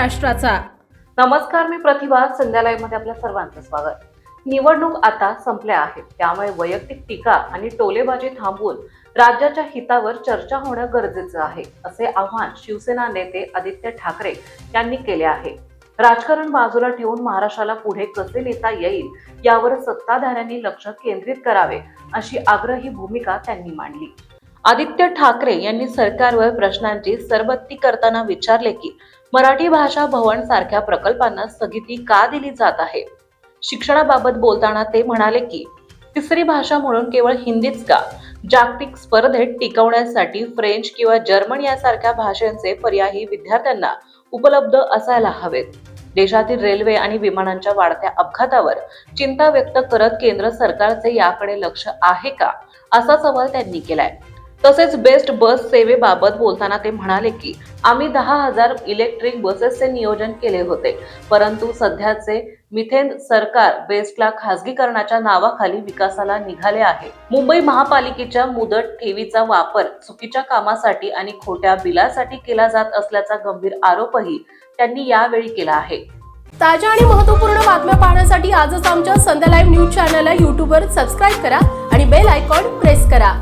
महाराष्ट्राचा। नमस्कार, मी प्रतिभा। संध्या लाईव्ह मध्ये आपल्या सर्वांचं स्वागत। निवडणूक आता संपल्या आहेत, त्यामुळे वैयक्तिक टीका आणि टोलेबाजी थांबवून राज्याच्या हितावर चर्चा होणं गरजेचं आहे, असे आवाहन शिवसेना नेते आदित्य ठाकरे यांनी केले आहे। राजकारण बाजूला ठेवून महाराष्ट्राला पुढे कसे नेता येईल यावर सत्ताधाऱ्यांनी लक्ष केंद्रित करावे, अशी आग्रही भूमिका त्यांनी मांडली। आदित्य ठाकरे यांनी सरकारवर प्रश्नांची सरबत्ती करताना विचारले की मराठी भाषा भवन सारख्या प्रकल्पांना स्थगिती का दिली जात आहे। शिक्षणाबाबत बोलताना ते म्हणाले की तिसरी भाषा म्हणून केवळ हिंदीच का, जागतिक स्पर्धेत टिकवण्यासाठी फ्रेंच किंवा जर्मन यासारख्या भाषांचे पर्यायी विद्यार्थ्यांना उपलब्ध असायला हवेत। देशातील रेल्वे आणि विमानांच्या वाढत्या अपघातावर चिंता व्यक्त करत केंद्र सरकारचे याकडे लक्ष आहे का, असा सवाल त्यांनी केलाय। तसेच बेस्ट बस सेवेबाबत बोलताना ते म्हणाले की आम्ही 10,000 इलेक्ट्रिक बसेसचे नियोजन केले होते, परंतु सध्याचे मिथेन सरकार बेस्टला खासगीकरणाच्या नावाखाली विकासाला निघाले आहे। मुंबई महापालिकेच्या मुदत ठेवीचा वापर चुकीच्या कामासाठी आणि खोट्या बिलासाठी केला जात असल्याचा गंभीर आरोपही त्यांनी यावेळी केला आहे। ताज्या आणि महत्त्वपूर्ण बातम्या पाहण्यासाठी आजच आमच्या संध्या लाईव्ह न्यूज चॅनलला YouTube वर सबस्क्राईब करा आणि बेल आयकॉन प्रेस करा।